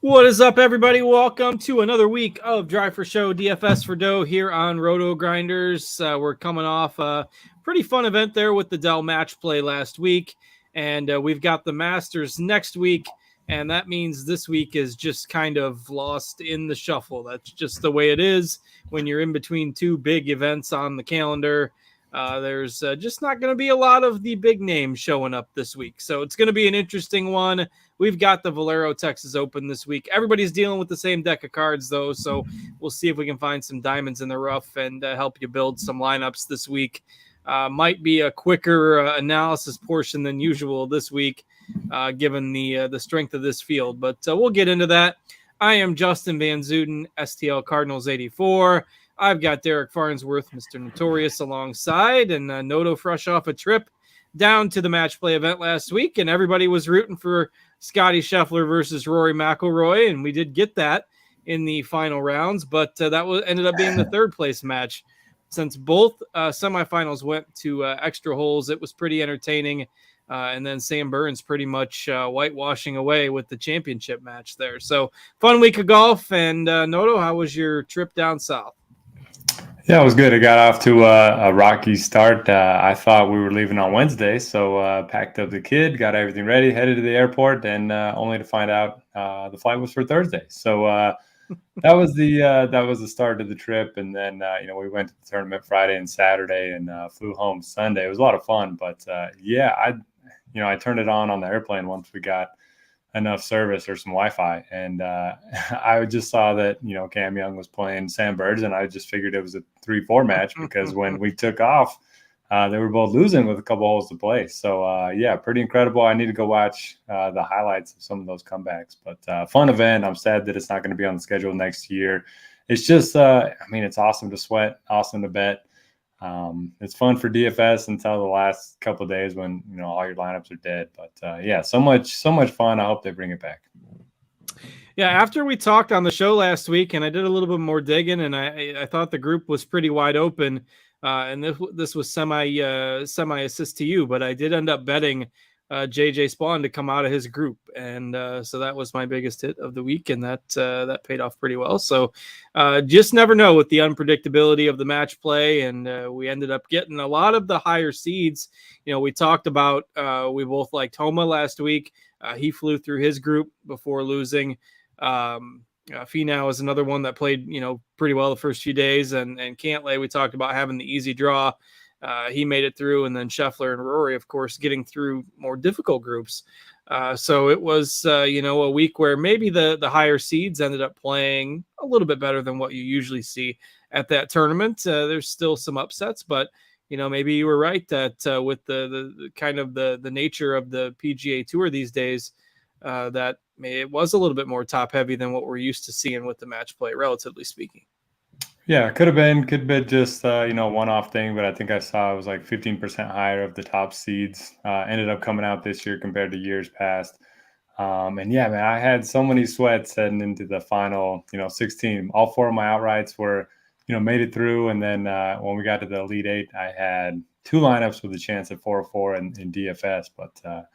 What is up, everybody? Welcome to another week of Drive for Show DFS for Dough here on RotoGrinders. We're coming off a pretty fun event there with the Dell match play last week, and we've got the Masters next week, and that means this week is just kind of lost in the shuffle. That's just the way it is when you're in between two big events on the calendar. There's just not going to be a lot of the big names showing up this week, so it's going to be an interesting one. We've got the Valero Texas Open this week. Everybody's dealing with the same deck of cards, though, so we'll see if we can find some diamonds in the rough and help you build some lineups this week. Might be a quicker analysis portion than usual this week, given the strength of this field, but we'll get into that. I am Justin Van Zuiden, STL Cardinals 84. I've got Derek Farnsworth, Mr. Notorious, alongside, and Noto fresh off a trip down to the match play event last week, and everybody was rooting for Scotty Scheffler versus Rory McIlroy, and we did get that in the final rounds, but that ended up being the third place match. Since both semifinals went to extra holes, it was pretty entertaining, and then Sam Burns pretty much whitewashing away with the championship match there. So fun week of golf, and Noto, how was your trip down south? Yeah, it was good. I got off to a rocky start. I thought we were leaving on Wednesday, so packed up the kid, got everything ready, headed to the airport, and only to find out the flight was for Thursday. So that was the start of the trip, and then we went to the tournament Friday and Saturday, and flew home Sunday. It was a lot of fun, but I turned it on the airplane once we got enough service or some Wi-Fi, and I just saw that Cam Young was playing Sam Burns, and I just figured it was a 3-4 match because when we took off, they were both losing with a couple holes to play. So pretty incredible. I need to go watch the highlights of some of those comebacks, but fun event. I'm sad that it's not going to be on the schedule next year. It's just it's awesome to sweat, awesome to bet. It's fun for DFS until the last couple of days when all your lineups are dead. But so much fun. I hope they bring it back. Yeah, after we talked on the show last week, and I did a little bit more digging, and I thought the group was pretty wide open, and this was semi assist to you, but I did end up betting JJ Spawn to come out of his group, and so that was my biggest hit of the week, and that paid off pretty well. So just never know with the unpredictability of the match play, and we ended up getting a lot of the higher seeds. We talked about we both liked Homa last week. He flew through his group before losing. Finau is another one that played pretty well the first few days, and Cantlay, we talked about having the easy draw. He made it through, and then Scheffler and Rory, of course, getting through more difficult groups. So it was, a week where maybe the higher seeds ended up playing a little bit better than what you usually see at that tournament. There's still some upsets, but maybe you were right that with the kind of the nature of the PGA Tour these days, that it was a little bit more top heavy than what we're used to seeing with the match play, relatively speaking. Yeah, could have been just one-off thing, but I think I saw it was like 15% higher of the top seeds ended up coming out this year compared to years past. Man, I had so many sweats heading into the final 16. All 4 of my outrights were made it through, and then when we got to the Elite 8, I had 2 lineups with a chance at 4-4 in DFS, but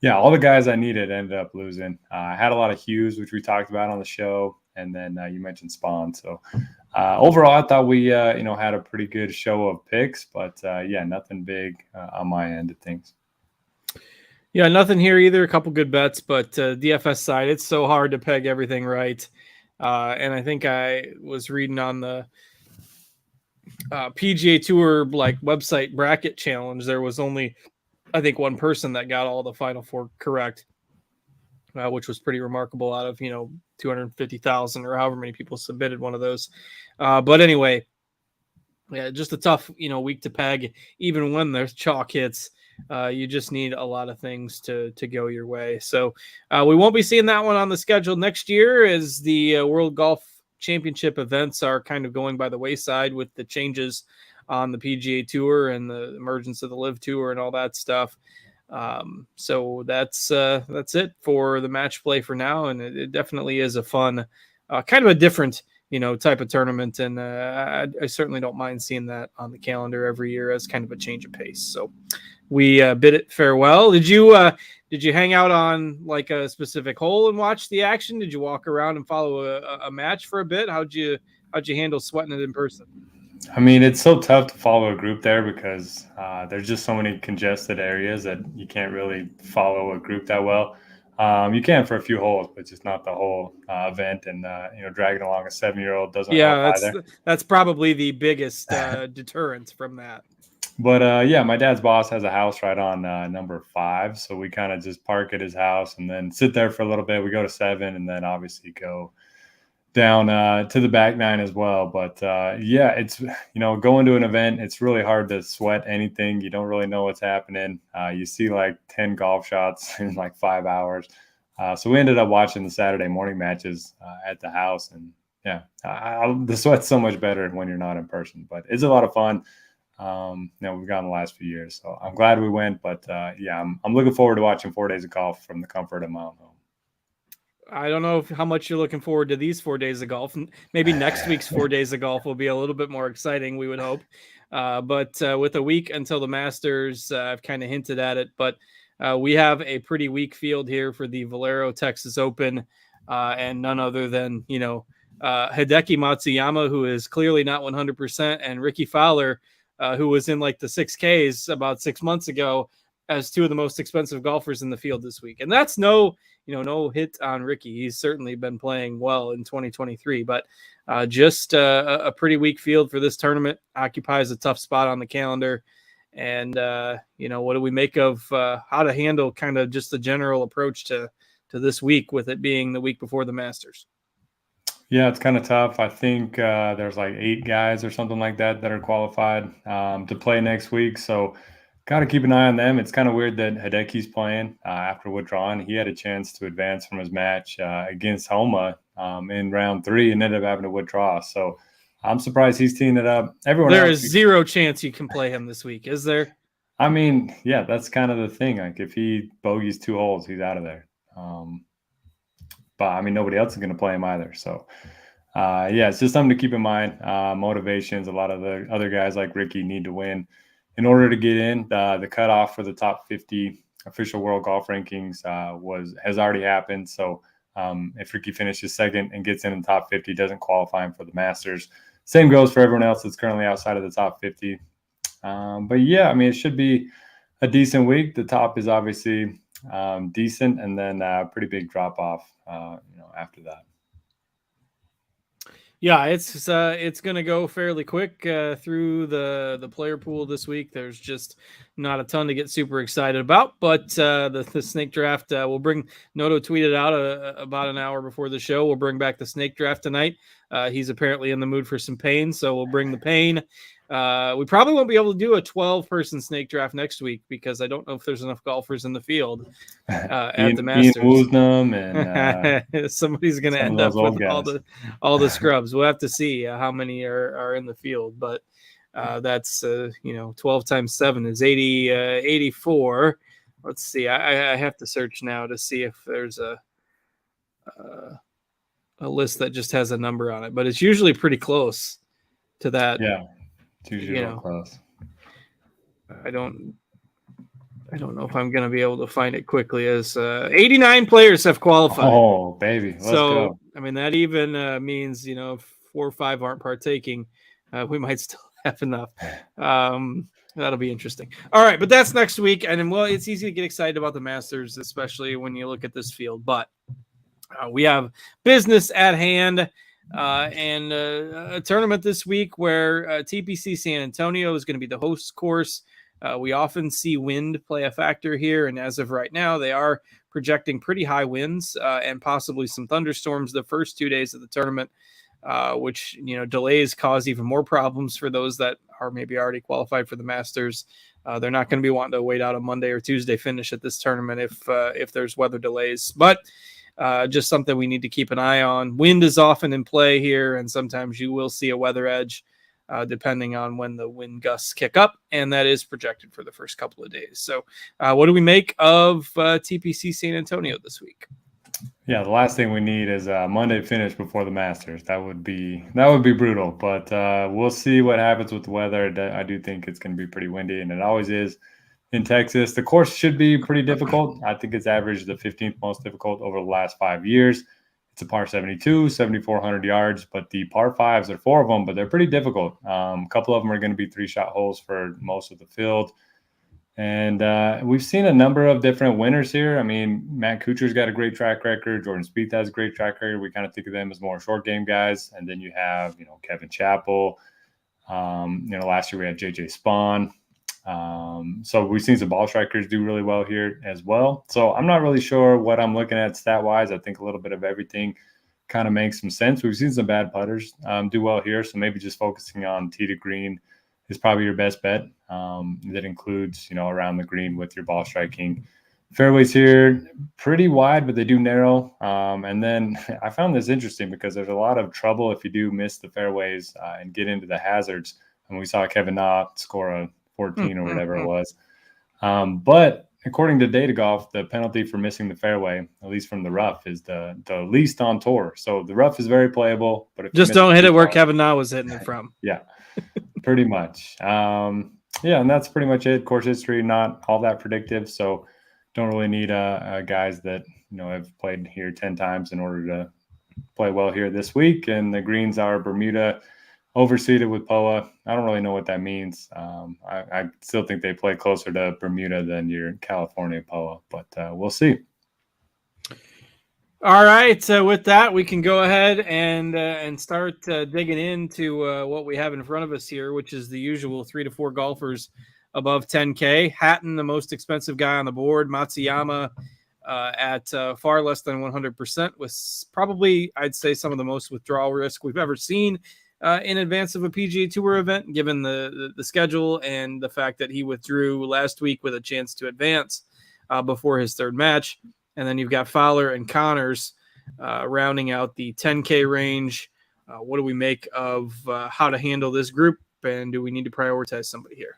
all the guys I needed ended up losing. I had a lot of Hughes, which we talked about on the show, and then you mentioned Spawn. So overall, I thought we had a pretty good show of picks, but nothing big on my end of things. Yeah, nothing here either. A couple good bets, but DFS side, it's so hard to peg everything right. And I think I was reading on the PGA Tour website bracket challenge, there was only, I think, one person that got all the final 4 correct, which was pretty remarkable out of 250,000 or however many people submitted one of those. But anyway, just a tough week to peg. Even when there's chalk hits, you just need a lot of things to go your way. So we won't be seeing that one on the schedule next year, as the World Golf Championship events are kind of going by the wayside with the changes on the PGA Tour and the emergence of the Live Tour and all that stuff. So that's it for the match play for now, and it definitely is a fun, kind of a different type of tournament, and I certainly don't mind seeing that on the calendar every year as kind of a change of pace. So we bid it farewell. Did you Did you hang out on like a specific hole and watch the action? Did you walk around and follow a match for a bit? How'd you handle sweating it in person? I mean, it's so tough to follow a group there because there's just so many congested areas that you can't really follow a group that well. You can for a few holes, but just not the whole event. And dragging along a 7-year-old doesn't help either. That's probably the biggest deterrent from that. But yeah, my dad's boss has a house right on number 5, so we kind of just park at his house and then sit there for a little bit. We go to 7, and then obviously go down to the back 9 as well. But yeah, it's going to an event, it's really hard to sweat anything. You don't really know what's happening. You see like 10 golf shots in like 5 hours. So we ended up watching the Saturday morning matches at the house, and yeah, the sweat's so much better when you're not in person. But it's a lot of fun. We've gone the last few years, so I'm glad we went. But yeah, I'm looking forward to watching 4 days of golf from the comfort of my own home. I don't know how much you're looking forward to these 4 days of golf. Maybe next week's 4 days of golf will be a little bit more exciting, we would hope. But with a week until the Masters, I've kind of hinted at it, but we have a pretty weak field here for the Valero Texas Open, and none other than, Hideki Matsuyama, who is clearly not 100%, and Ricky Fowler, who was in like the 6Ks about 6 months ago, as two of the most expensive golfers in the field this week. And that's no hit on Ricky. He's certainly been playing well in 2023, but just a pretty weak field for this tournament. Occupies a tough spot on the calendar. And, what do we make of how to handle kind of just the general approach to this week, with it being the week before the Masters? Yeah, it's kind of tough. I think there's like 8 guys or something like that are qualified to play next week. So got to keep an eye on them. It's kind of weird that Hideki's playing after withdrawing. He had a chance to advance from his match against Homa in round 3 and ended up having to withdraw. So I'm surprised he's teeing it up. There is zero chance you can play him this week, is there? I mean, yeah, that's kind of the thing. Like if he bogeys 2 holes, he's out of there. But I mean, nobody else is going to play him either. So yeah, it's just something to keep in mind. Motivations. A lot of the other guys like Ricky need to win in order to get in. The cutoff for the top 50 official world golf rankings has already happened. So if Ricky finishes second and gets in the top 50, doesn't qualify him for the Masters. Same goes for everyone else that's currently outside of the top 50. But yeah, I mean, it should be a decent week. The top is obviously decent, and then a pretty big drop off after that. Yeah, it's going to go fairly quick through the player pool this week. There's just not a ton to get super excited about, but the snake draft, we'll bring. Noto tweeted out about an hour before the show. We'll bring back the snake draft tonight. He's apparently in the mood for some pain, so we'll bring the pain. We probably won't be able to do a 12-person snake draft next week because I don't know if there's enough golfers in the field at the Masters. And somebody's going to end up with all the scrubs. We'll have to see how many are in the field, but that's 12 times 7 is 84. Let's see. I have to search now to see if there's a list that just has a number on it, but it's usually pretty close to that. Yeah. Close. I don't know if I'm going to be able to find it quickly, as 89 players have qualified. Oh, baby. Let's go. I mean, that even means, if 4 or 5 aren't partaking, we might still have enough. That'll be interesting. All right, but that's next week. And it's easy to get excited about the Masters, especially when you look at this field. But we have business at hand. And a tournament this week where TPC San Antonio is going to be the host course. We often see wind play a factor here, and as of right now, they are projecting pretty high winds and possibly some thunderstorms the first 2 days of the tournament, which delays cause even more problems for those that are maybe already qualified for the Masters. They're not going to be wanting to wait out a Monday or Tuesday finish at this tournament if there's weather delays, but just something we need to keep an eye on. Wind is often in play here, and sometimes you will see a weather edge depending on when the wind gusts kick up, and that is projected for the first couple of days. So what do we make of TPC San Antonio this week? Yeah, the last thing we need is a Monday finish before the Masters. That would be brutal, but we'll see what happens with the weather. I do think it's going to be pretty windy, and it always is in Texas. The course should be pretty difficult. I think it's averaged the 15th most difficult over the last 5 years. It's a par 72, 7,400 yards, but the par fives are 4 of them, but they're pretty difficult. A couple of them are going to be 3-shot holes for most of the field. And we've seen a number of different winners here. I mean, Matt Kuchar's got a great track record. Jordan Spieth has a great track record. We kind of think of them as more short game guys. And then you have, Kevin Chappell. Last year we had JJ Spawn. So we've seen some ball strikers do really well here as well. So I'm not really sure what I'm looking at stat-wise. I think a little bit of everything kind of makes some sense. We've seen some bad putters do well here. So maybe just focusing on tee to green is probably your best bet. That includes, around the green with your ball striking. Fairways here, pretty wide, but they do narrow. And then I found this interesting because there's a lot of trouble if you do miss the fairways and get into the hazards. And we saw Kevin Na score a 14 or whatever it was. But according to Data Golf, the penalty for missing the fairway, at least from the rough, is the least on tour. So the rough is very playable, but if just don't hit it where Kevin Na was hitting it from. Yeah, pretty much. Yeah, and that's pretty much it. Course history, not all that predictive. So don't really need guys that have played here 10 times in order to play well here this week. And the greens are Bermuda, overseeded with POA. I don't really know what that means. I still think they play closer to Bermuda than your California POA, but we'll see. All right. So with that, we can go ahead and start digging into what we have in front of us here, which is the usual 3 to 4 golfers above 10K. Hatton, the most expensive guy on the board. Matsuyama at far less than 100%, with probably, I'd say, some of the most withdrawal risk we've ever seen in advance of a PGA Tour event, given the schedule and the fact that he withdrew last week with a chance to advance before his third match. And then you've got Fowler and Connors rounding out the 10K range. What do we make of how to handle this group, and do we need to prioritize somebody here?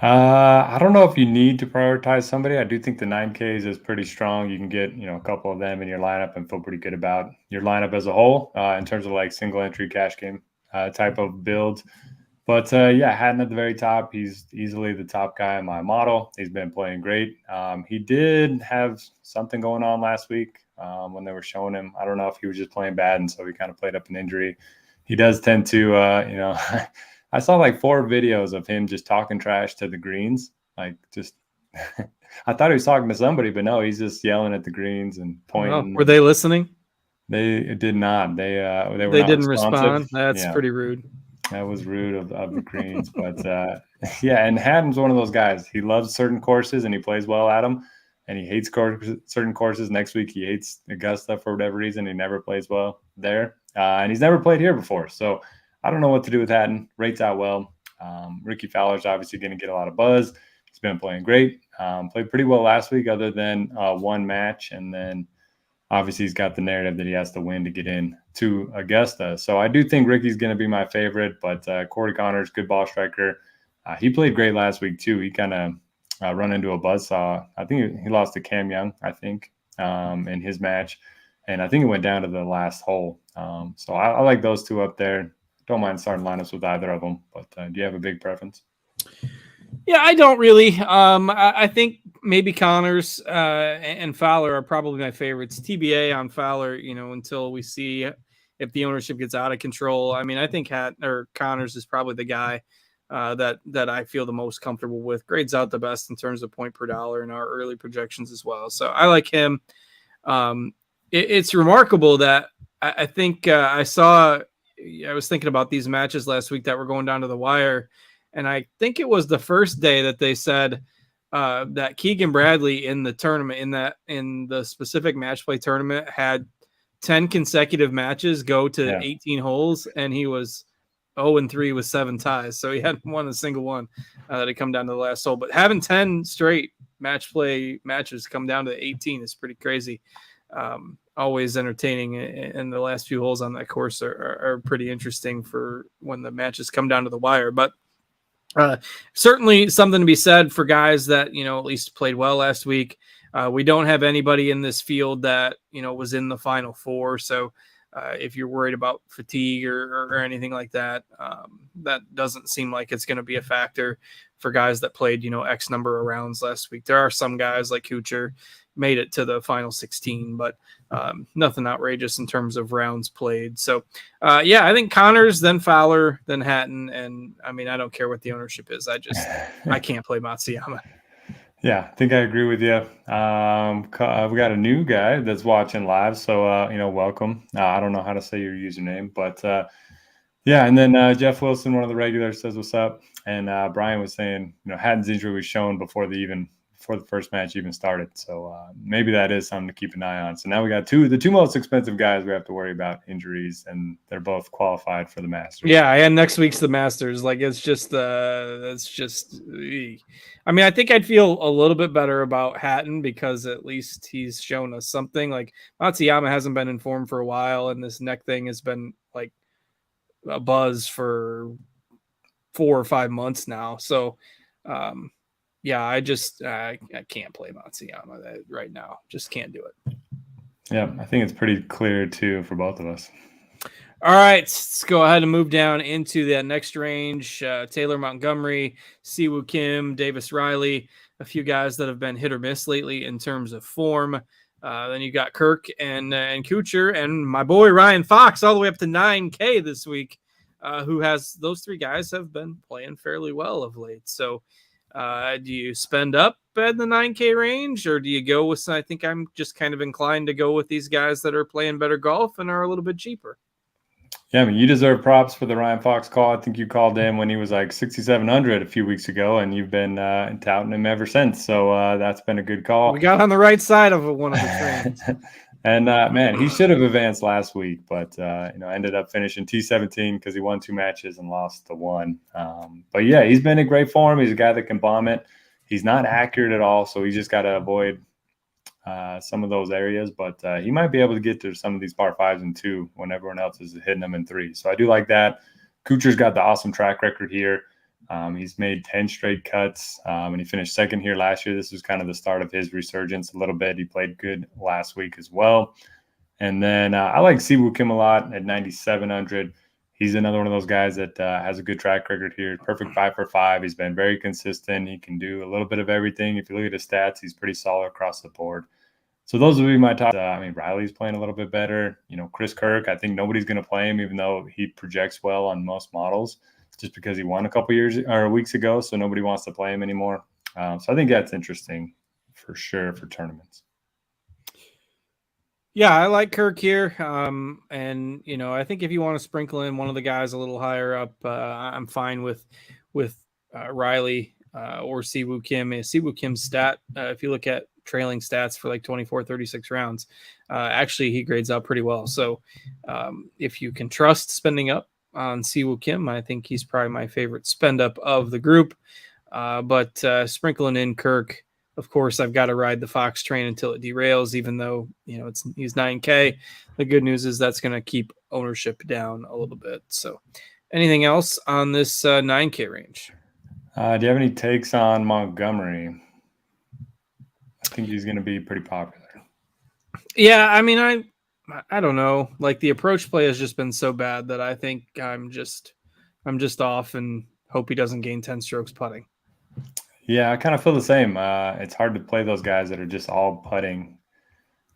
I don't know if you need to prioritize somebody. I do think the 9Ks is pretty strong. You can get, a couple of them in your lineup and feel pretty good about your lineup as a whole in terms of like single entry cash game type of build. But Hatton at the very top. He's easily the top guy in my model. He's been playing great. He did have something going on last week when they were showing him. I don't know if he was just playing bad, and so he kind of played up an injury. He does tend to, I saw like 4 videos of him just talking trash to the greens. Like just, I thought he was talking to somebody, but no, he's just yelling at the greens and pointing. Were they listening? They did not. They didn't respond. That's pretty rude. That was rude of the greens, but and Hatton's one of those guys. He loves certain courses and he plays well at them, and he hates certain courses. Next week he hates Augusta for whatever reason. He never plays well there, and he's never played here before. So I don't know what to do with Hatton. Rates out well. Ricky Fowler's obviously going to get a lot of buzz. He's been playing great. Played pretty well last week, other than one match, and then obviously he's got the narrative that he has to win to get in to Augusta. So I do think Ricky's going to be my favorite, but Corey Connors, good ball striker. He played great last week too. He kind of run into a buzzsaw. I think he lost to Cam Young, in his match. And I think it went down to the last hole. So I like those two up there. Don't mind starting lineups with either of them, but do you have a big preference? Yeah, I don't really. I think maybe Connors and Fowler are probably my favorites. TBA on Fowler, until we see if the ownership gets out of control. I mean, I think Connors is probably the guy that I feel the most comfortable with. Grades out the best in terms of point per dollar in our early projections as well. So I like him. It's remarkable that I think I was thinking about these matches last week that were going down to the wire. And I think it was the first day that they said that Keegan Bradley in the tournament, in the specific match play tournament, had 10 consecutive matches go to 18 holes, and he was 0-3 with 7 ties. So he hadn't won a single one that had come down to the last hole. But having 10 straight match play matches come down to 18 is pretty crazy. Always entertaining, and the last few holes on that course are pretty interesting for when the matches come down to the wire. But certainly something to be said for guys that, at least played well last week. We don't have anybody in this field that, was in the Final Four. So if you're worried about fatigue or anything like that, that doesn't seem like it's going to be a factor. for guys that played, X number of rounds last week. There are some guys like Kuchar made it to the final 16, but nothing outrageous in terms of rounds played. So, I think Connors, then Fowler, then Hatton. And I mean, I don't care what the ownership is. I can't play Matsuyama. Yeah, I think I agree with you. We got a new guy that's watching live, so welcome. I don't know how to say your username, but and then Jeff Wilson, one of the regulars, says what's up. And Brian was saying, Hatton's injury was shown before the first match even started, so maybe that is something to keep an eye on. So now we got the two most expensive guys we have to worry about injuries, and they're both qualified for the Masters. Yeah, and next week's the Masters. Like I mean, I think I'd feel a little bit better about Hatton because at least he's shown us something. Like Matsuyama hasn't been in form for a while, and this neck thing has been like a buzz for 4 or 5 months now. So, I can't play Matsuyama right now. Just can't do it. Yeah, I think it's pretty clear too for both of us. All right, let's go ahead and move down into that next range. Taylor Montgomery, Siwoo Kim, Davis Riley, a few guys that have been hit or miss lately in terms of form. Then you got Kirk and Kuchar and my boy Ryan Fox all the way up to 9K this week, those three guys have been playing fairly well of late. So do you spend up at the 9K range, or do you go with, I think I'm just kind of inclined to go with these guys that are playing better golf and are a little bit cheaper. Yeah, I mean, you deserve props for the Ryan Fox call. I think you called him when he was like 6,700 a few weeks ago, and you've been touting him ever since. So that's been a good call. We got on the right side of one of the trains. And man, he should have advanced last week, but ended up finishing T17 because he won 2 matches and lost the one. But yeah, he's been in great form. He's a guy that can bomb it. He's not accurate at all, so he just got to avoid some of those areas, but he might be able to get to some of these par 5s in 2 when everyone else is hitting them in 3. So I do like that. Kuchar's got the awesome track record here. He's made 10 straight cuts, and he finished second here last year. This was kind of the start of his resurgence a little bit. He played good last week as well. And then I like Siwoo Kim a lot at 9,700. He's another one of those guys that has a good track record here. Perfect 5 for 5. He's been very consistent. He can do a little bit of everything. If you look at his stats, he's pretty solid across the board. So those would be my top. Riley's playing a little bit better. Chris Kirk, I think nobody's going to play him, even though he projects well on most models, just because he won a couple weeks ago. So nobody wants to play him anymore. So I think that's interesting for sure for tournaments. Yeah, I like Kirk here. And I think if you want to sprinkle in one of the guys a little higher up, I'm fine with Riley or Siwoo Kim. Siwoo Kim's stat, if you look at trailing stats for like 24, 36 rounds, actually he grades out pretty well. So if you can trust spending up on Siwoo Kim, I think he's probably my favorite spend up of the group. But sprinkling in Kirk, of course, I've got to ride the Fox train until it derails, even though, he's 9K. The good news is that's going to keep ownership down a little bit. So anything else on this 9K range? Do you have any takes on Montgomery? I think he's going to be pretty popular. Yeah, I mean, I don't know. Like the approach play has just been so bad that I think I'm just off and hope he doesn't gain 10 strokes putting. Yeah, I kind of feel the same. It's hard to play those guys that are just all putting,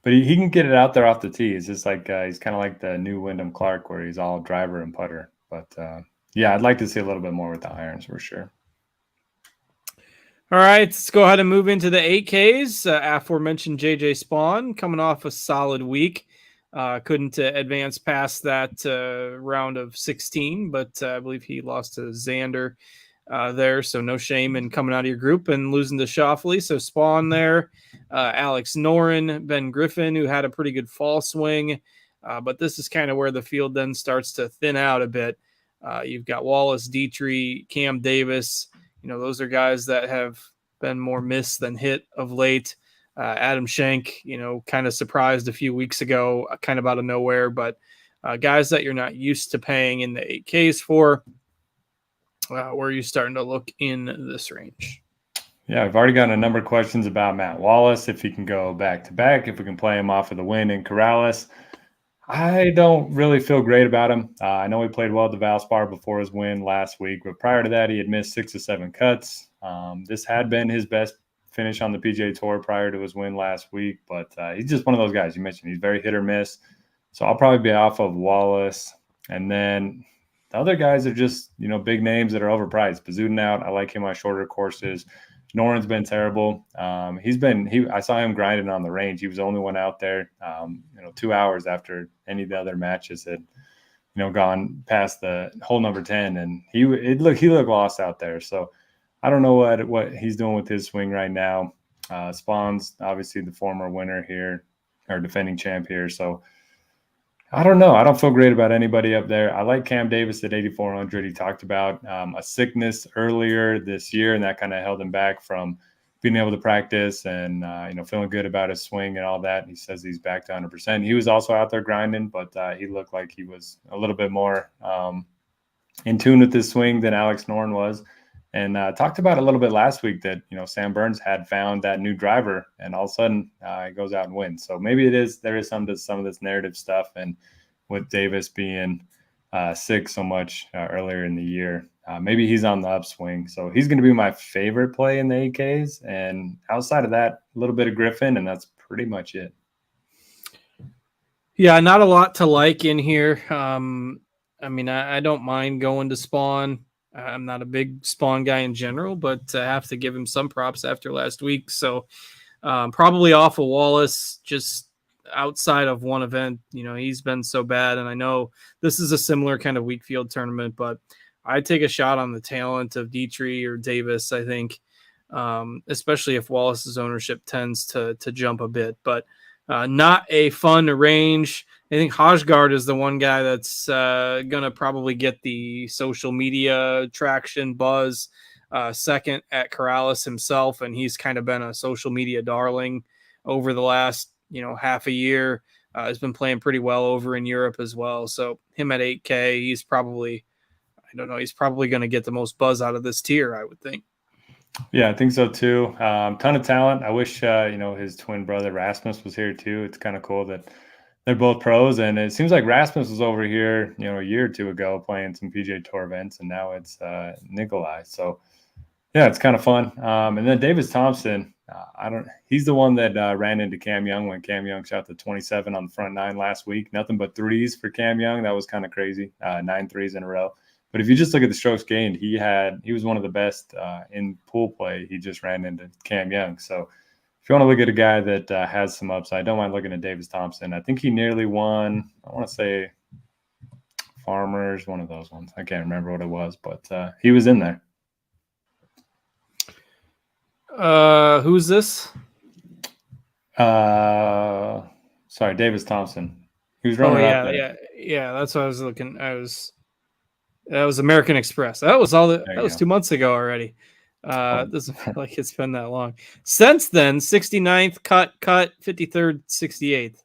but he can get it out there off the tee. It's just like he's kind of like the new Wyndham Clark, where he's all driver and putter. But I'd like to see a little bit more with the irons for sure. All right, let's go ahead and move into the 8Ks. Aforementioned JJ Spawn coming off a solid week. Couldn't advance past that round of 16, but I believe he lost to Xander there, so no shame in coming out of your group and losing to Schauffele. So Spawn there, Alex Noren, Ben Griffin, who had a pretty good fall swing, but this is kind of where the field then starts to thin out a bit. You've got Wallace, Dietrich, Cam Davis. Those are guys that have been more miss than hit of late. Adam Schenk, kind of surprised a few weeks ago, kind of out of nowhere, but guys that you're not used to paying in the 8Ks for. Where are you starting to look in this range? Yeah, I've already gotten a number of questions about Matt Wallace, if he can go back-to-back, if we can play him off of the win in Corrales. I don't really feel great about him. I know he played well at the Valspar before his win last week, but prior to that, he had missed 6 or 7 cuts. This had been his best finish on the PGA Tour prior to his win last week, but he's just one of those guys you mentioned. He's very hit or miss. So I'll probably be off of Wallace. And then the other guys are just, big names that are overpriced. Van Zuiden out. I like him on shorter courses. Noren's been terrible. I saw him grinding on the range. He was the only one out there, 2 hours after any of the other matches had, gone past the hole number 10, and he looked lost out there. So I don't know what he's doing with his swing right now. Spawn's obviously the former winner here, or defending champ here. So I don't know. I don't feel great about anybody up there. I like Cam Davis at 8,400. He talked about a sickness earlier this year, and that kind of held him back from being able to practice and, feeling good about his swing and all that. He says he's back to 100%. He was also out there grinding, but he looked like he was a little bit more in tune with his swing than Alex Noren was. And talked about a little bit last week that, Sam Burns had found that new driver, and all of a sudden he goes out and wins. So maybe there is some of this narrative stuff. And with Davis being sick so much earlier in the year, maybe he's on the upswing. So he's going to be my favorite play in the 8Ks. And outside of that, a little bit of Griffin, and that's pretty much it. Yeah, not a lot to like in here. I don't mind going to Spawn. I'm not a big Spawn guy in general, but I have to give him some props after last week. So probably off of Wallace, just outside of one event. He's been so bad, and I know this is a similar kind of weak field tournament, but I'd take a shot on the talent of Dietrich or Davis, I think, especially if Wallace's ownership tends to jump a bit. But not a fun range. I think Hojgaard is the one guy that's going to probably get the social media traction buzz, second at Corrales himself, and he's kind of been a social media darling over the last half a year. Has been playing pretty well over in Europe as well. So him at 8K, he's probably going to get the most buzz out of this tier, I would think. Yeah, I think so too. Ton of talent. I wish his twin brother Rasmus was here too. It's kind of cool that they're both pros, and it seems like Rasmus was over here, a year or two ago playing some PGA Tour events, and now it's Nikolai. So yeah, it's kind of fun. And then Davis Thompson, he's the one that ran into Cam Young when Cam Young shot the 27 on the front nine last week. Nothing but threes for Cam Young. That was kind of crazy. 9 threes in a row. But if you just look at the strokes gained, he was one of the best in pool play. He just ran into Cam Young. So if you want to look at a guy that has some upside, don't mind looking at Davis Thompson. I think he nearly won, I want to say Farmers, one of those ones. I can't remember what it was, but he was in there. Who's this? Sorry, Davis Thompson. He was running up there. Yeah. That's what I was looking. That was American Express. That was that was 2 months ago already. Doesn't feel like it's been that long. Since then, 69th, cut, 53rd, 68th.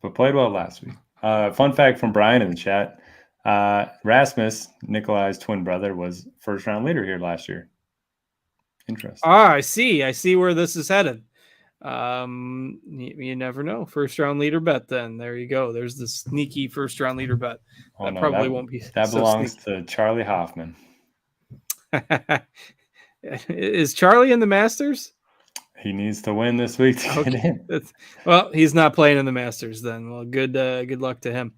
But played well last week. Fun fact from Brian in the chat. Rasmus, Nikolai's twin brother, was first round leader here last year. Interesting. I see where this is headed. You never know. First round leader bet. Then there you go. There's the sneaky first round leader bet. That won't be. That belongs to Charlie Hoffman. Is Charlie in the Masters? He needs to win this week to get in. Well, he's not playing in the Masters then. Well, good luck to him.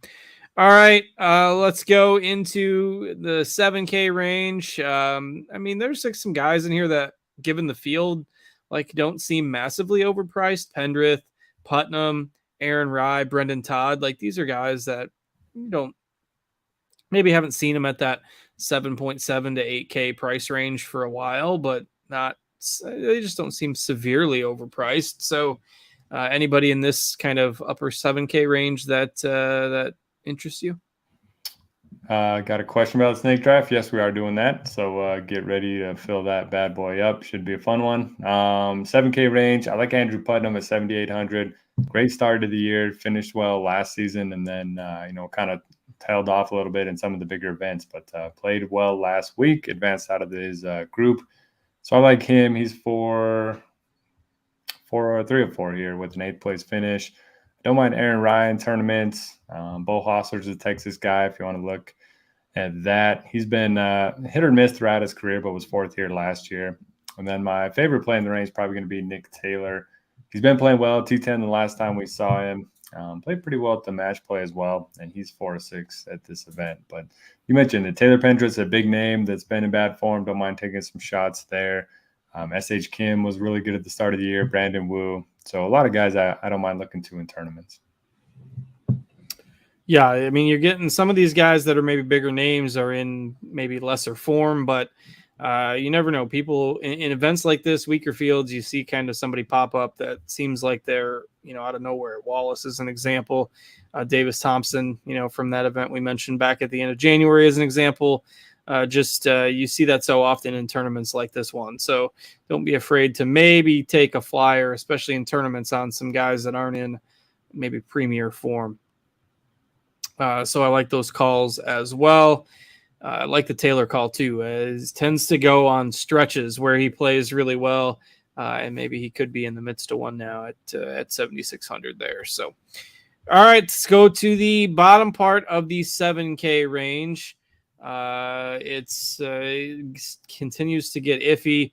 All right, let's go into the 7K range. There's some guys in here that, given the field, don't seem massively overpriced. Pendrith, Putnam, Aaron Rye, Brendan Todd. These are guys that you haven't seen them at that 7.7 to 8K price range for a while, but they just don't seem severely overpriced. So anybody in this kind of upper 7K range that interests you? Got a question about the snake draft? Yes, we are doing that. So get ready to fill that bad boy up. Should be a fun one. 7K range. I like Andrew Putnam at 7,800. Great start to the year. Finished well last season, and then kind of tailed off a little bit in some of the bigger events, but played well last week. Advanced out of his group. So I like him. He's 3 or 4 here with an 8th place finish. Don't mind Aaron Ryan tournaments. Bo Hostler's a Texas guy if you want to look at that. He's been hit or miss throughout his career, but was 4th here last year. And then my favorite play in the range is probably going to be Nick Taylor. He's been playing well, 210 the last time we saw him. Played pretty well at the match play as well, and he's 4-6 at this event. But you mentioned it. Taylor Pendrith's a big name that's been in bad form. Don't mind taking some shots there. S.H. Kim was really good at the start of the year. Brandon Wu. So a lot of guys I don't mind looking to in tournaments. Yeah, I mean, you're getting some of these guys that are maybe bigger names are in maybe lesser form, but you never know. People in events like this, weaker fields, you see kind of somebody pop up that seems like they're, out of nowhere. Wallace is an example. Davis Thompson, from that event we mentioned back at the end of January as an example. You see that so often in tournaments like this one. So don't be afraid to maybe take a flyer, especially in tournaments, on some guys that aren't in maybe premier form. So I like those calls as well. I like the Taylor call too. It tends to go on stretches where he plays really well, and maybe he could be in the midst of one now at 7,600 there. So, all right, let's go to the bottom part of the 7K range. It continues to get iffy.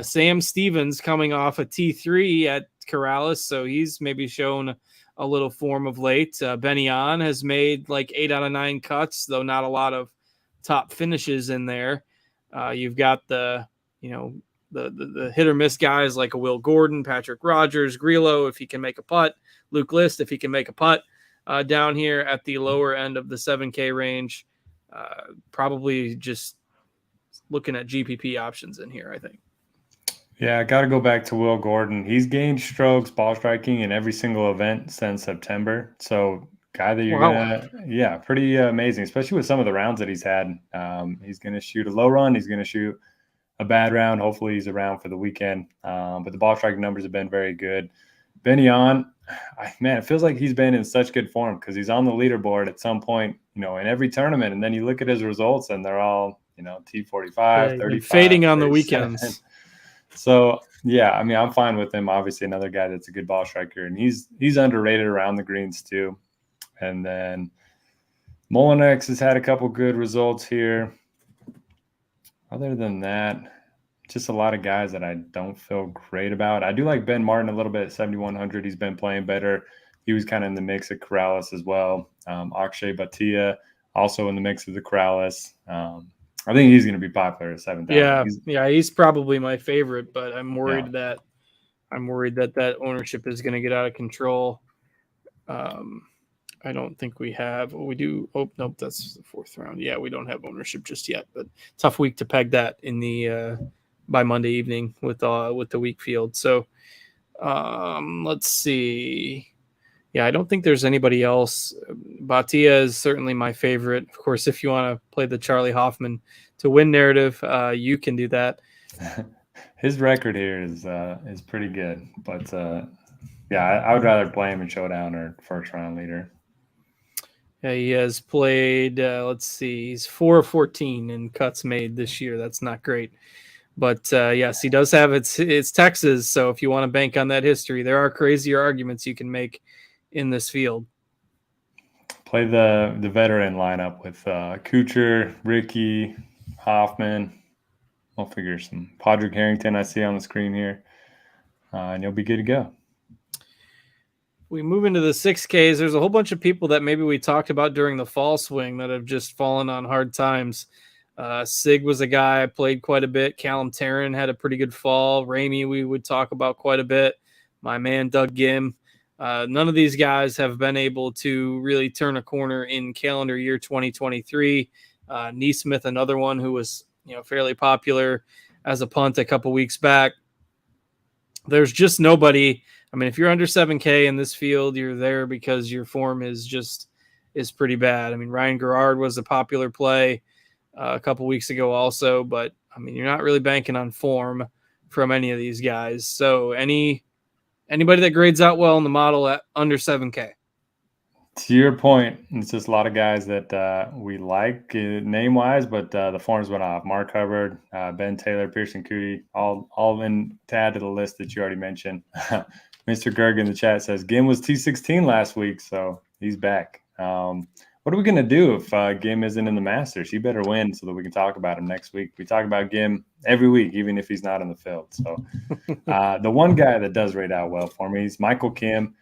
Sam Stevens coming off a T3 at Corrales, so he's maybe shown a little form of late. Benny On has made like 8 out of 9 cuts, though not a lot of top finishes in there. You've got the hit or miss guys like a Will Gordon, Patrick Rogers, Grillo, if he can make a putt, Luke List, if he can make a putt, down here at the lower end of the 7K range. Probably just looking at GPP options in here, I think. Yeah, I got to go back to Will Gordon. He's gained strokes, ball striking in every single event since September. So, guy that you're pretty amazing, especially with some of the rounds that he's had. He's going to shoot a low run. He's going to shoot a bad round. Hopefully, he's around for the weekend. But the ball striking numbers have been very good. Benny On, it feels like he's been in such good form because he's on the leaderboard at some point, in every tournament. And then you look at his results and they're all, T45, 35. Fading on the weekends. So, yeah, I'm fine with him. Obviously, another guy that's a good ball striker, and he's underrated around the greens too. And then Molinex has had a couple good results here. Other than that, just a lot of guys that I don't feel great about. I do like Ben Martin a little bit at 7,100. He's been playing better. He was kind of in the mix at Corrales as well. Akshay Bhatia also in the mix of the Corrales. I think he's going to be popular at 7,000. He's probably my favorite, but I'm worried that ownership is going to get out of control. I don't think we have. We do. Oh nope, that's the 4th round. Yeah, we don't have ownership just yet, but tough week to peg that in the by Monday evening with the weak field. So let's see. Yeah, I don't think there's anybody else. Bhatia is certainly my favorite. Of course, if you want to play the Charlie Hoffman to win narrative, you can do that. His record here is pretty good, but I would rather play him in Showdown or first round leader. Yeah, he has played. Let's see, he's 4 of 14 in cuts made this year. That's not great, but yes, he does have it's Texas. So if you want to bank on that history, there are crazier arguments you can make in this field. Play the veteran lineup with Kuchar, Ricky, Hoffman. I'll figure some Padraig Harrington I see on the screen here, and you'll be good to go. We move into the 6Ks. There's a whole bunch of people that maybe we talked about during the fall swing that have just fallen on hard times. Sig was a guy I played quite a bit. Callum Tarrant had a pretty good fall. Ramey we would talk about quite a bit. My man Doug Gim. None of these guys have been able to really turn a corner in calendar year 2023. Neesmith, another one who was fairly popular as a punt a couple weeks back. There's just nobody. If you're under 7K in this field, you're there because your form is pretty bad. Ryan Gerard was a popular play a couple weeks ago also, but you're not really banking on form from any of these guys. So anybody that grades out well in the model at under 7K. To your point, it's just a lot of guys that we like name-wise, but the forms went off. Mark Hubbard, Ben Taylor, Pearson Cootie, all in to add to the list that you already mentioned. Mr. Gerg in the chat says Gim was T16 last week, so he's back. what are we going to do if Gim isn't in the Masters? He better win so that we can talk about him next week. We talk about Gim every week, even if he's not in the field. So the one guy that does rate out well for me is Michael Kim.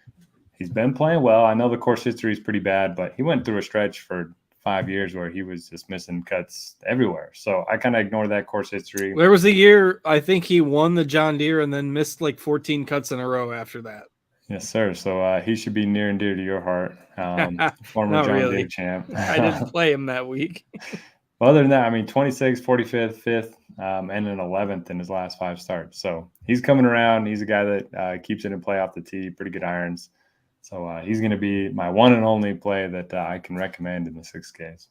He's been playing well. I know the course history is pretty bad, but he went through a stretch for 5 years where he was just missing cuts everywhere. So I kind of ignored that course history. There was a year, I think he won the John Deere and then missed like 14 cuts in a row after that. Yes, sir. So he should be near and dear to your heart. Former John really. Deere champ. I didn't play him that week. Well, other than that, I mean, 26th, 45th, 5th, and an 11th in his last 5 starts. So he's coming around. He's a guy that keeps it in play off the tee, pretty good irons. So he's going to be my one and only play that I can recommend in the 6Ks.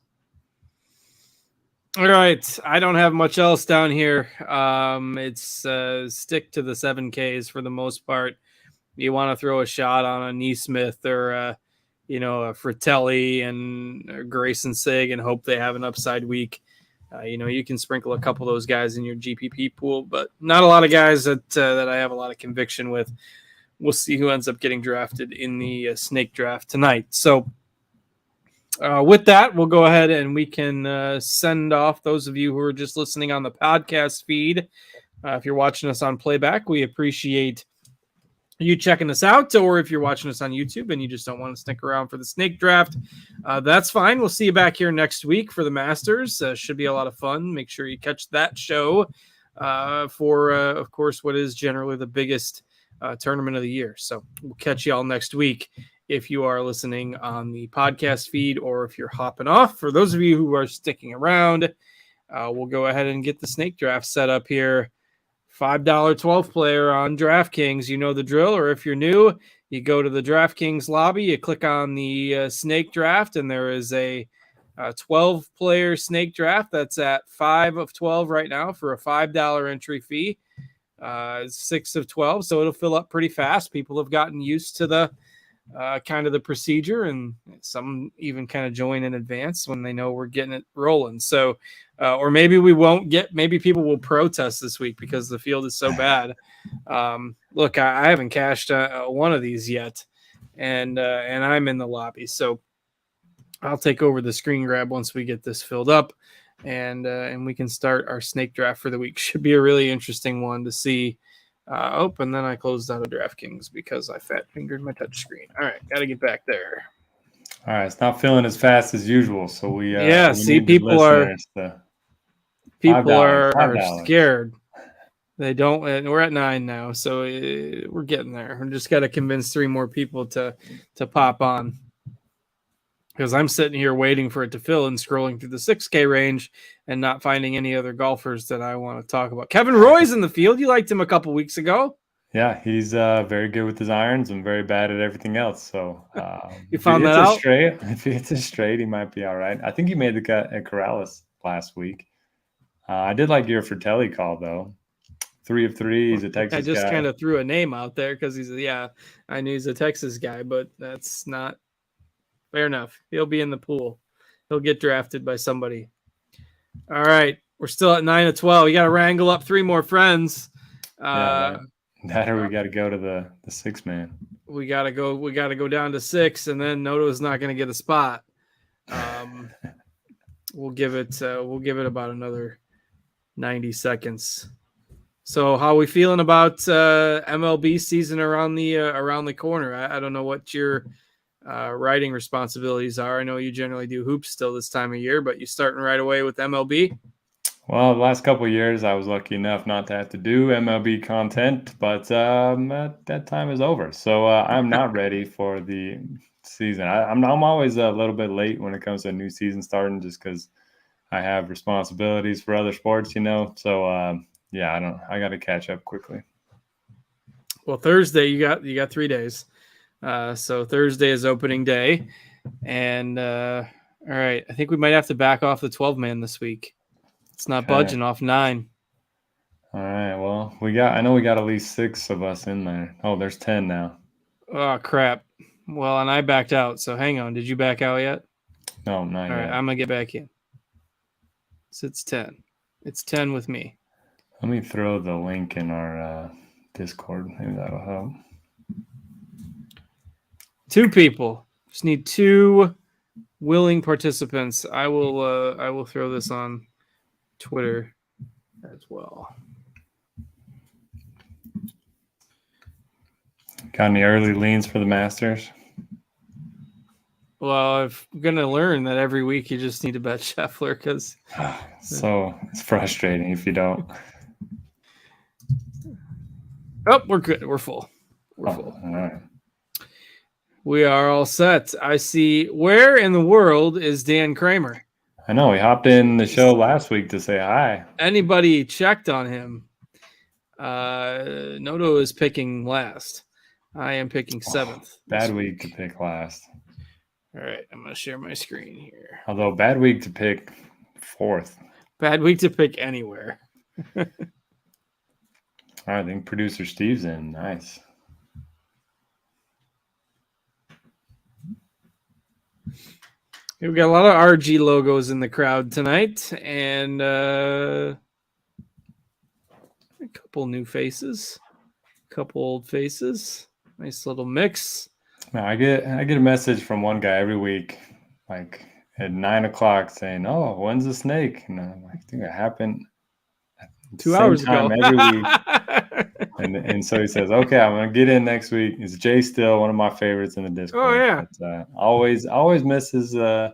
All right. I don't have much else down here. It's stick to the 7Ks for the most part. You want to throw a shot on a Neesmith or a Fratelli and Grayson Sig and hope they have an upside week. You can sprinkle a couple of those guys in your GPP pool, but not a lot of guys that I have a lot of conviction with. We'll see who ends up getting drafted in the snake draft tonight. So with that, we'll go ahead and we can send off those of you who are just listening on the podcast feed. If you're watching us on playback, we appreciate you checking us out, or if you're watching us on YouTube and you just don't want to stick around for the snake draft, that's fine. We'll see you back here next week for the Masters. Should be a lot of fun. Make sure you catch that show for, of course, what is generally the biggest tournament of the year. So we'll catch you all next week if you are listening on the podcast feed or if you're hopping off. For those of you who are sticking around, we'll go ahead and get the snake draft set up here. $5 12 player on DraftKings. You know the drill, or if you're new, you go to the DraftKings lobby, you click on the snake draft, and there is a 12-player snake draft that's at 5 of 12 right now for a $5 entry fee. 6 of 12, so it'll fill up pretty fast. People have gotten used to the kind of the procedure, and some even kind of join in advance when they know we're getting it rolling. So or maybe we won't maybe people will protest this week because the field is so bad. Look, I haven't cashed one of these yet, and I'm in the lobby, so I'll take over the screen grab once we get this filled up, and we can start our snake draft for the week. Should be a really interesting one to see. And then I closed out of DraftKings because I fat fingered my touch screen. All right, got to get back there. All right, it's not filling as fast as usual, so we see, people are scared. They don't, and we're at 9 now, so we're getting there. We just got to convince 3 more people to pop on, because I'm sitting here waiting for it to fill and scrolling through the 6K range and not finding any other golfers that I want to talk about. Kevin Roy's in the field. You liked him a couple weeks ago. Yeah, he's very good with his irons and very bad at everything else. So you found that out? If he hits a straight, he might be all right. I think he made the cut at Corrales last week. I did like your Fratelli call, though. 3 of 3. He's a Texas guy. I just kind of threw a name out there because I knew he's a Texas guy, but that's not fair enough. He'll be in the pool. He'll get drafted by somebody. All right. We're still at 9 of 12. You got to wrangle up 3 more friends. That or we got to go to the 6-man. We got to go down to 6, and then Noto's not going to get a spot. We'll give it about another 90 seconds. So how are we feeling about MLB season around the corner? I don't know what your writing responsibilities are. I know you generally do hoops still this time of year, but you starting right away with MLB? Well, the last couple of years, I was lucky enough not to have to do MLB content, but that time is over. So I'm not ready for the season. I'm always a little bit late when it comes to a new season starting, just because I have responsibilities for other sports, So I got to catch up quickly. Well, Thursday you got 3 days. So Thursday is opening day, and all right, I think we might have to back off the 12-man this week. It's not budging off 9. All right. Well, I know we got at least 6 of us in there. Oh, there's 10 now. Oh, crap. Well, and I backed out. So hang on. Did you back out yet? No, not yet. All right. I'm going to get back in. So it's 10. It's 10 with me. Let me throw the link in our Discord. Maybe that'll help. 2 people. Just need 2 willing participants. I will throw this on Twitter as well. Got any early leans for the Masters? Well, I'm going to learn that every week you just need to bet Scheffler because... So it's frustrating if you don't. Oh, we're good. We're full. We're full. All right. We are all set. I see. Where in the world is Dan Kramer? I know. He hopped in the show last week to say hi. Anybody checked on him? Noto is picking last. I am picking 7th. Bad week to pick last. All right. I'm going to share my screen here. Although bad week to pick 4th. Bad week to pick anywhere. All right, I think producer Steve's in. Nice. We've got a lot of RG logos in the crowd tonight, and a couple new faces, a couple old faces. Nice little mix. Now, I get a message from one guy every week, like at 9 o'clock, saying, "Oh, when's the snake?" And I'm like, "I think it happened 2 hours ago every week." And so he says, "Okay, I'm gonna get in next week." It's Jay still one of my favorites in the Discord. Oh yeah, but, always misses the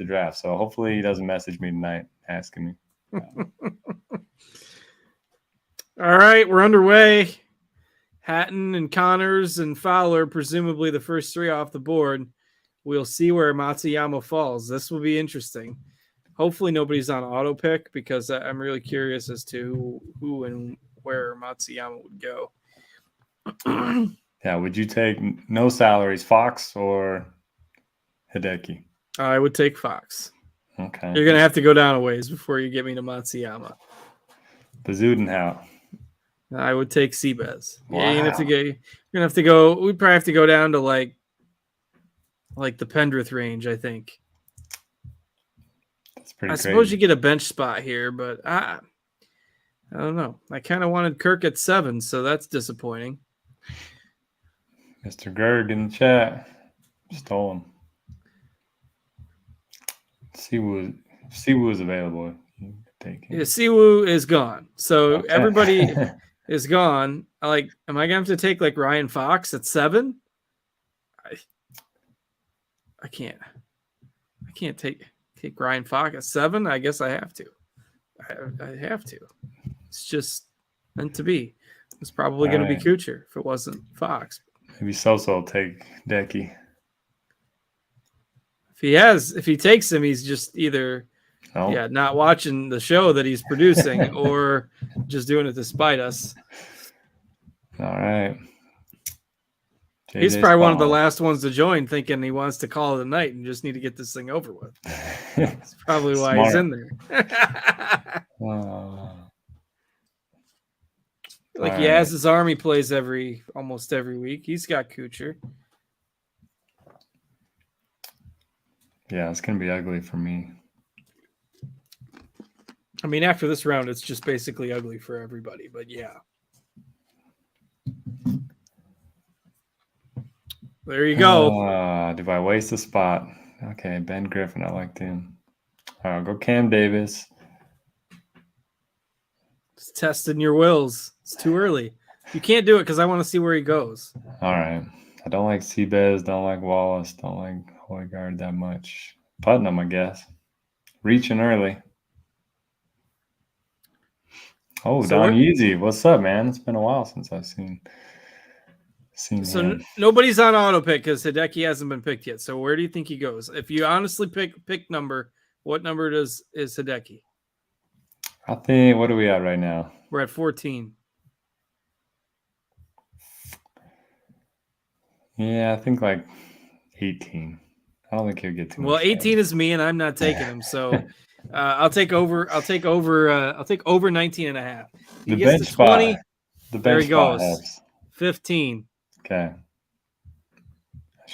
draft. So hopefully he doesn't message me tonight asking me. All right, we're underway. Hatton and Connors and Fowler, presumably the first 3 off the board. We'll see where Matsuyama falls. This will be interesting. Hopefully nobody's on auto pick because I'm really curious as to who and where Matsuyama would go. Yeah, would you take no salaries, Fox or Hideki? I would take Fox. Okay. You're going to have to go down a ways before you get me to Matsuyama. Bazudenhout. I would take Seabez. Wow. Yeah, you're gonna have to go. We'd probably have to go down to like the Pendrith range, I think. That's pretty crazy. Suppose you get a bench spot here, but I don't know. I kind of wanted Kirk at 7, so that's disappointing. Mr. Gerg in the chat. Stolen. Siwoo is available. Yeah, Siwoo is gone. So okay. Everybody is gone. Like, am I gonna have to take like Ryan Fox at 7? I can't take Ryan Fox at 7. I guess I have to. I have to. It's just meant to be. It's probably going to be Kuchar if it wasn't Fox. Maybe Sosa will take Decky. If he takes him, he's just either not watching the show that he's producing or just doing it to spite us. All right. He's probably one of the last ones to join, thinking he wants to call it a night and just need to get this thing over with. That's probably why he's in there. Like he has his army plays almost every week. He's got Kuchar. Yeah, it's gonna be ugly for me. I mean, after this round, it's just basically ugly for everybody. But yeah. There you go. Do I waste a spot? Okay, Ben Griffin. I liked him. All right, I'll go Cam Davis. Just testing your wills. It's too early. You can't do it because I want to see where he goes. All right. I don't like Seabez. Don't like Wallace. Don't like Højgaard that much. Putnam, I guess. Reaching early. Oh, Don Yeezy. What's up, man? It's been a while since I've seen him. Nobody's on auto pick because Hideki hasn't been picked yet. So where do you think he goes? If you honestly pick number, what number is Hideki? I think, what are we at right now? We're at 14. Yeah, I think like 18. I don't think he'll get too much. Well, 18 is me, and I'm not taking him. So I'll take over 19 and a half. He gets to 20. There he goes. 15. Okay.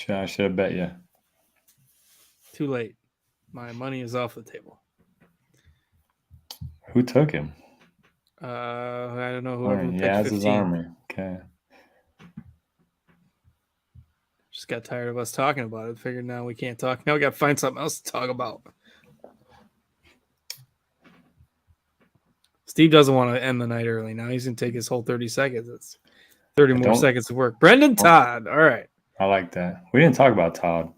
I should have bet you. Too late. My money is off the table. Who took him? I don't know. Whoever picked has 15. his armor. Okay. Just got tired of us talking about it. Figured now we can't talk. Now we got to find something else to talk about. Steve doesn't want to end the night early. Now he's going to take his whole 30 seconds. It's 30 more seconds of work. Brendan Todd. All right. I like that. We didn't talk about Todd.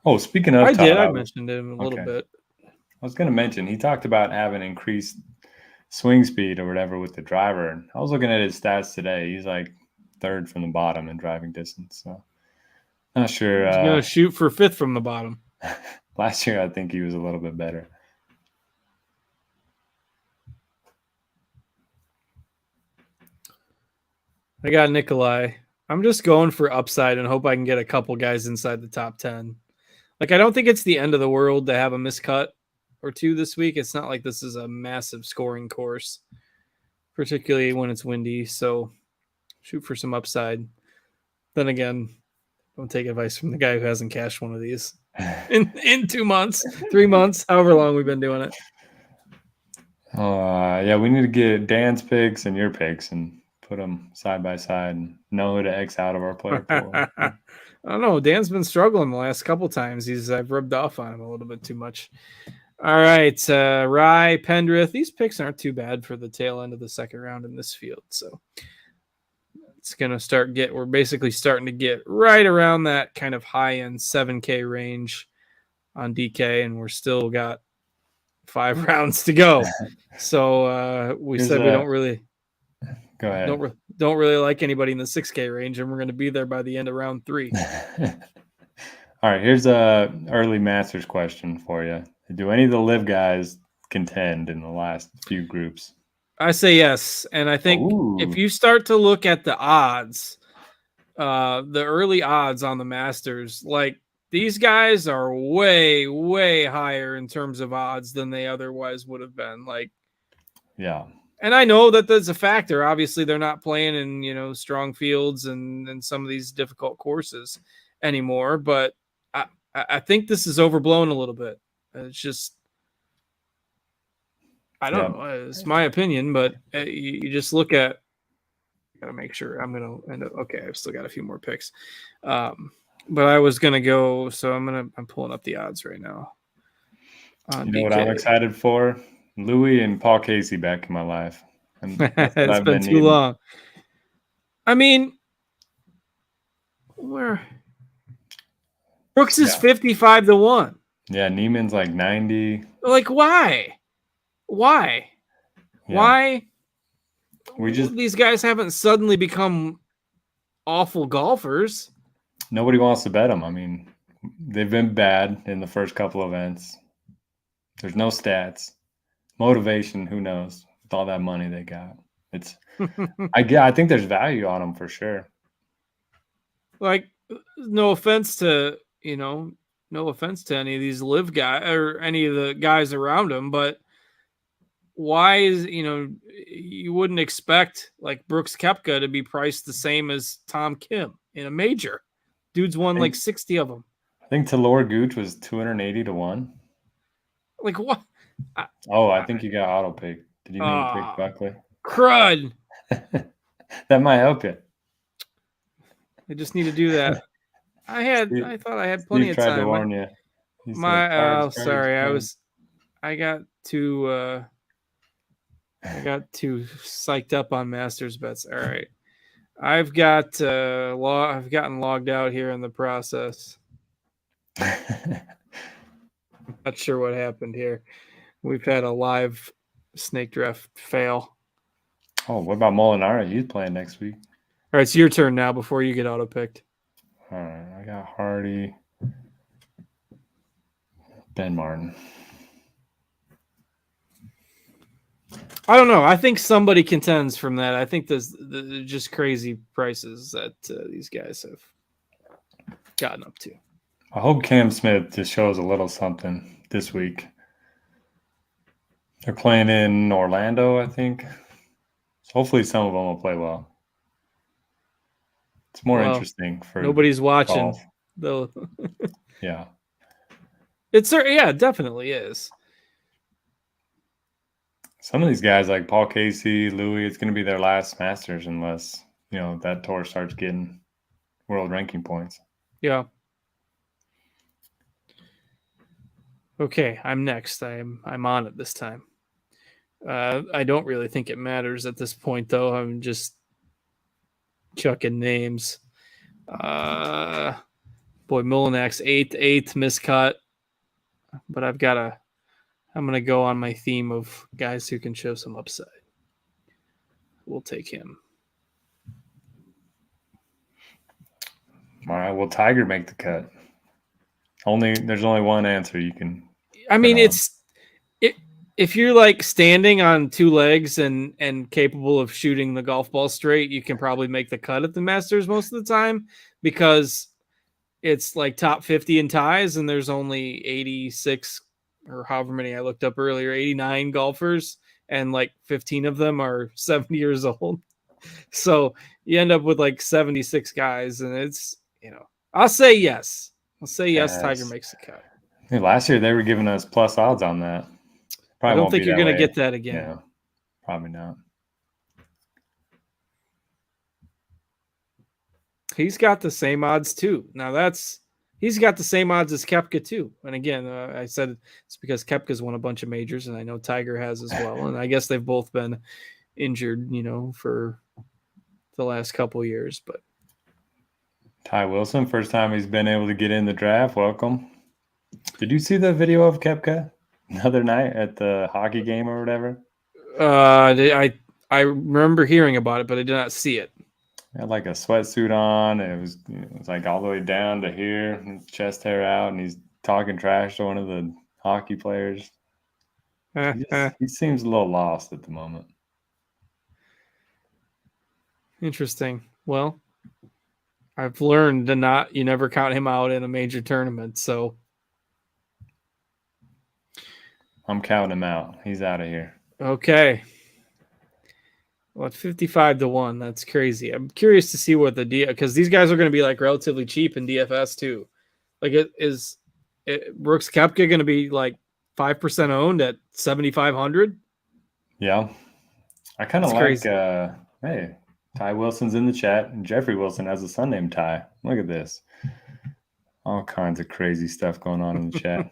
Oh, speaking of Todd. I mentioned him a little bit. I was going to mention, he talked about having increased swing speed or whatever with the driver. And I was looking at his stats today. He's like third from the bottom in driving distance. So not sure. He's going to shoot for fifth from the bottom. Last year, I think he was a little bit better. I got Nikolai. I'm just going for upside and hope I can get a couple guys inside the top 10. Like, I don't think it's the end of the world to have a miscut or two this week. It's not like this is a massive scoring course, particularly when it's windy. So shoot for some upside. Then again, don't take advice from the guy who hasn't cashed one of these in 2 months, 3 months, however long we've been doing it. Yeah, we need to get Dan's picks and your picks and put them side by side and know who to X out of our player pool. I don't know. Dan's been struggling the last couple times. I've rubbed off on him a little bit too much. All right, Rye, Pendrith. These picks aren't too bad for the tail end of the second round in this field. So it's going to we're basically starting to get right around that kind of high-end 7K range on DK, and we're still got 5 rounds to go. So we said we don't really go ahead. Don't really like anybody in the 6K range, and we're going to be there by the end of round 3. All right, here's a early Masters question for you. Do any of the live guys contend in the last few groups? I say yes, and I think if you start to look at the odds, the early odds on the Masters, like these guys are way, way higher in terms of odds than they otherwise would have been. Like, yeah. And I know that that's a factor. Obviously, they're not playing in strong fields and some of these difficult courses anymore. But I think this is overblown a little bit. It's just, I don't know. It's my opinion, but you just look at. Gotta make sure I'm gonna end up. Okay, I've still got a few more picks, but I was gonna go. So I'm pulling up the odds right now. You know what I'm excited for? Louis and Paul Casey back in my life. It's been too long. I mean, where Brooks is 55-1. Yeah, Neiman's like 90. Like, why? Yeah. Why? These guys haven't suddenly become awful golfers. Nobody wants to bet them. I mean, they've been bad in the first couple events. There's no stats. Motivation, who knows? With all that money they got, it's. I think there's value on them for sure. Like, no offense to any of these live guys or any of the guys around them, but why is you wouldn't expect like Brooks Koepka to be priced the same as Tom Kim in a major? Dude's won like 60 of them. I think Talor Gooch was 280-1. Like what? I think you got auto pick. Did you need to pick Buckley? Crud. That might help you. I just need to do that. I thought I had plenty of time. To warn you. Sorry. I got too psyched up on Masters bets. All right. I've gotten logged out here in the process. I'm not sure what happened here. We've had a live snake draft fail. Oh, what about Molinari? He's playing next week. All right, it's your turn now before you get auto-picked. All right, I got Hardy. Ben Martin. I don't know. I think somebody contends from that. I think there's just crazy prices that these guys have gotten up to. I hope Cam Smith just shows a little something this week. They're playing in Orlando, I think. So hopefully some of them will play well. It's more interesting for nobody's watching, though. Yeah. It definitely is. Some of these guys like Paul Casey, Louis, it's going to be their last Masters unless, that tour starts getting world ranking points. Yeah. Okay, I'm next. I'm on it this time. I don't really think it matters at this point, though. I'm just chucking names. Boy, Mullinax, eighth miscut, but I'm gonna go on my theme of guys who can show some upside. We'll take him. All right, will Tiger make the cut? There's only one answer you can. I mean, if you're like standing on two legs and capable of shooting the golf ball straight, you can probably make the cut at the Masters most of the time, because it's like top 50 in ties and there's only 86 or however many I looked up earlier, 89 golfers, and like 15 of them are 70 years old. So you end up with like 76 guys, and it's, I'll say yes. Tiger makes the cut. Hey, last year they were giving us plus odds on that. I don't think you're going to get that again. Yeah, probably not. He's got the same odds too. Now he's got the same odds as Koepka too. And again, I said it's because Koepka's won a bunch of majors, and I know Tiger has as well. And I guess they've both been injured, for the last couple of years. But Ty Wilson, first time he's been able to get in the draft. Welcome. Did you see the video of Koepka the other night at the hockey game or whatever? I remember hearing about it, but I did not see it. He had like a sweatsuit on. And it was like all the way down to here, his chest hair out, and he's talking trash to one of the hockey players. He seems a little lost at the moment. Interesting. Well, I've learned you never count him out in a major tournament, so I'm counting him out. He's out of here. Okay. Well, at 55-1, that's crazy. I'm curious to see what because these guys are going to be like relatively cheap in DFS too. Like, Brooks Koepka going to be like 5% owned at 7,500? Yeah, I kind of like. Hey, Ty Wilson's in the chat, and Jeffrey Wilson has a son named Ty. Look at this. All kinds of crazy stuff going on in the chat.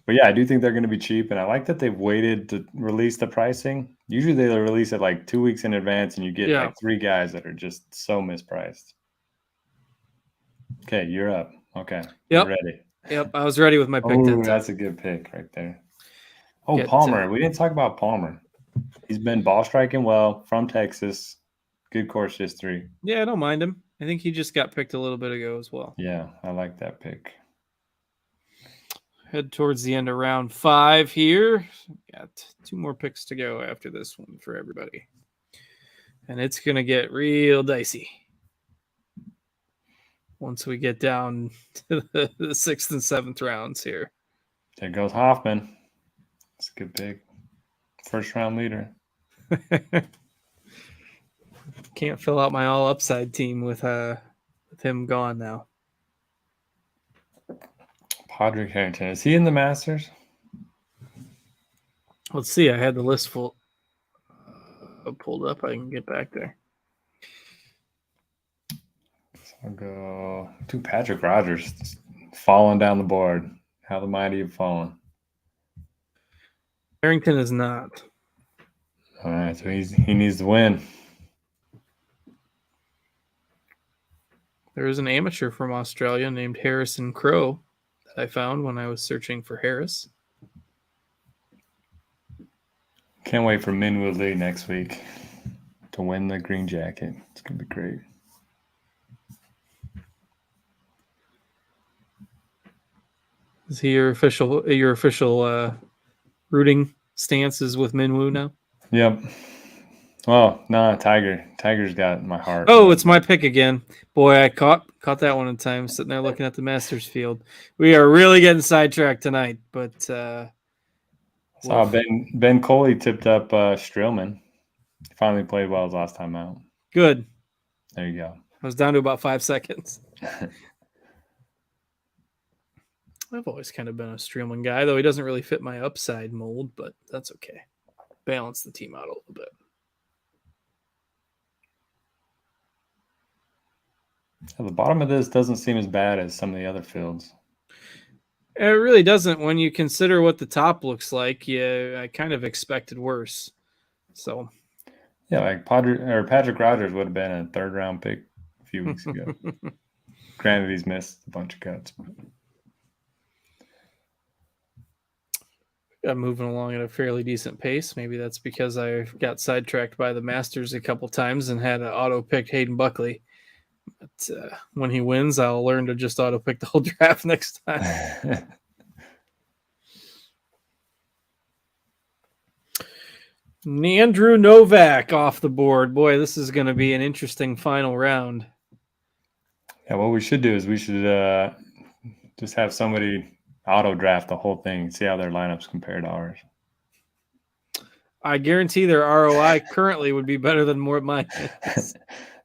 But yeah, I do think they're going to be cheap, and I like that they've waited to release the pricing. Usually they release it like 2 weeks in advance, and you get like three guys that are just so mispriced. Okay, you're up. Okay, yep. You're ready. Yep, I was ready with my pick. That's a good pick right there. Palmer. We didn't talk about Palmer. He's been ball striking well from Texas. Good course history. Yeah, I don't mind him. I think he just got picked a little bit ago as well. Yeah, I like that pick. Head towards the end of round 5 here. Got 2 more picks to go after this one for everybody. And it's going to get real dicey once we get down to the 6th and 7th rounds here. There goes Hoffman. That's a good pick. First round leader. Can't fill out my all upside team with him gone now. Padraig Harrington. Is he in the Masters? Let's see. I had the list full pulled up. I can get back there. So I'll go to Patrick Rogers falling down the board. How the mighty have fallen. Harrington is not. All right, so he needs to win. There is an amateur from Australia named Harrison Crow that I found when I was searching for Harris. Can't wait for Minwoo Lee next week to win the green jacket. It's going to be great. Is he your official rooting stances with Minwoo now? Yep. Well, no, Tiger. Tiger's got my heart. Oh, it's my pick again. Boy, I caught that one in time, sitting there looking at the Masters field. We are really getting sidetracked tonight, but saw Ben Coley tipped up Streelman. Finally played well his last time out. Good. There you go. I was down to about 5 seconds. I've always kind of been a Streelman guy, though he doesn't really fit my upside mold, but that's okay. Balance the team out a little bit. The bottom of this doesn't seem as bad as some of the other fields. It really doesn't when you consider what the top looks like. Yeah, I kind of expected worse. So, yeah, like Patrick Rogers would have been a third-round pick a few weeks ago. Granted, he's missed a bunch of cuts. I'm moving along at a fairly decent pace. Maybe that's because I got sidetracked by the Masters a couple times and had an auto-picked Hayden Buckley. But when he wins, I'll learn to just auto-pick the whole draft next time. Andrew Novak off the board. Boy, this is going to be an interesting final round. Yeah, what we should do is we should just have somebody auto draft the whole thing and see how their lineups compare to ours. I guarantee their ROI currently would be better than mine is.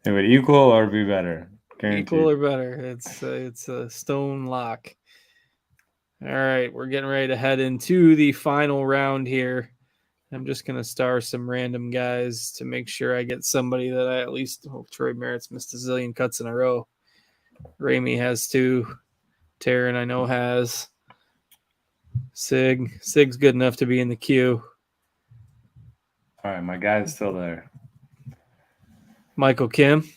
It would equal or be better. Guaranteed. Equal or better. It's a stone lock. All right, we're getting ready to head into the final round here. I'm just going to star some random guys to make sure I get somebody that I at least hope Troy Merritt's missed a zillion cuts in a row. Ramey has 2. Taryn, I know, has. Sig's good enough to be in the queue. All right, my guy's still there. Michael Kim.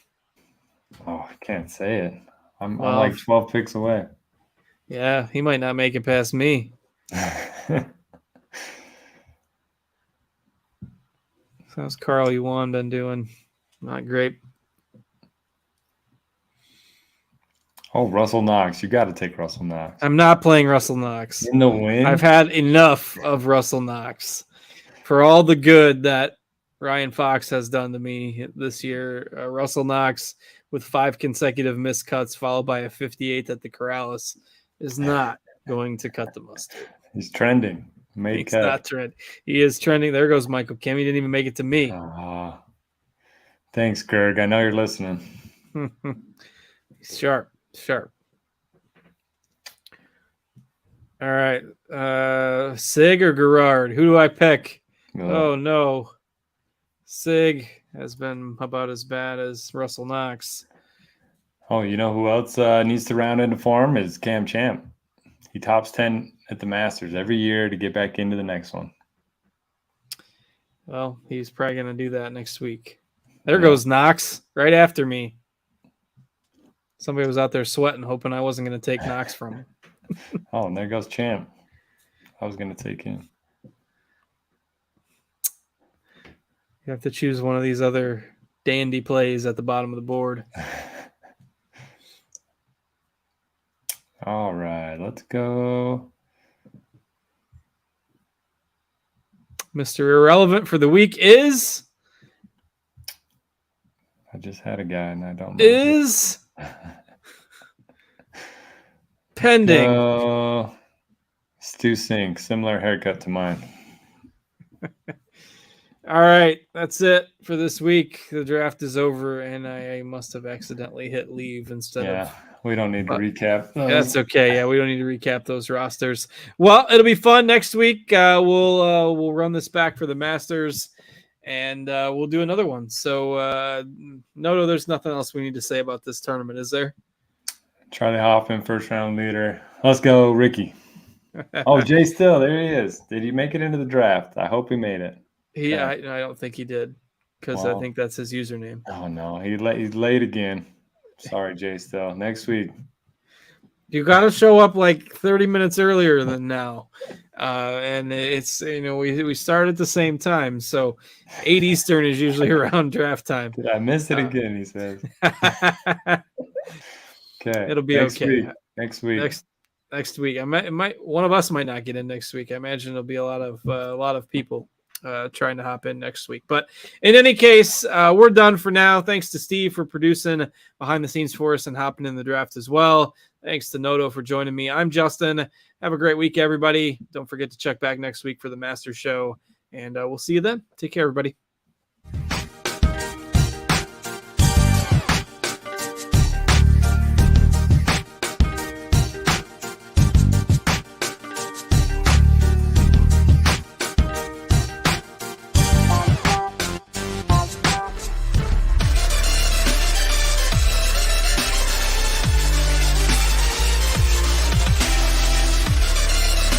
Oh, I can't say it. I'm like 12 picks away. Yeah, he might not make it past me. How's Carl Yuan been doing? Not great. Oh, Russell Knox. You got to take Russell Knox. I'm not playing Russell Knox. In the win? I've had enough of Russell Knox. For all the good that Ryan Fox has done to me this year, Russell Knox with 5 consecutive missed cuts followed by a 58 at the Corrales is not going to cut the mustard. He's trending. He's not trending. He is trending. There goes Michael Kim. He didn't even make it to me. Thanks, Gerg. I know you're listening. Sharp. All right. Sig or Gerard? Who do I pick? Oh, no. Sig has been about as bad as Russell Knox. Oh, you know who else needs to round into form is Cam Champ. He tops 10 at the Masters every year to get back into the next one. Well, he's probably going to do that next week. There goes Knox right after me. Somebody was out there sweating, hoping I wasn't going to take Knox from him. Oh, and there goes Champ. I was going to take him. You have to choose one of these other dandy plays at the bottom of the board. All right, let's go. Mr. Irrelevant for the week is... I just had a guy and I don't know. Is... pending. Stu Sink, similar haircut to mine. All right, that's it for this week. The draft is over, and I must have accidentally hit leave instead of... we don't need to recap those. That's okay. Yeah, we don't need to recap those rosters. Well, it'll be fun next week. We'll run this back for the Masters, and we'll do another one. So, no, there's nothing else we need to say about this tournament, is there? Charlie Hoffman, first round leader. Let's go, Ricky. Oh, Jay Still, there he is. Did he make it into the draft? I hope he made it. I don't think he did, because I think that's his username. Oh no, he's late again. Sorry, Jay Still. Next week. You got to show up like 30 minutes earlier than now. And it's, we start at the same time. So 8 Eastern is usually around draft time. Did I miss it again, he says. Okay. It'll be okay. Next week. Next week. One of us might not get in next week. I imagine it'll be a lot of people trying to hop in next week. But in any case, we're done for now. Thanks to Steve for producing behind the scenes for us and hopping in the draft as well. Thanks to Noto for joining me. I'm Justin. Have a great week, everybody. Don't forget to check back next week for the Master Show, and we'll see you then. Take care, everybody.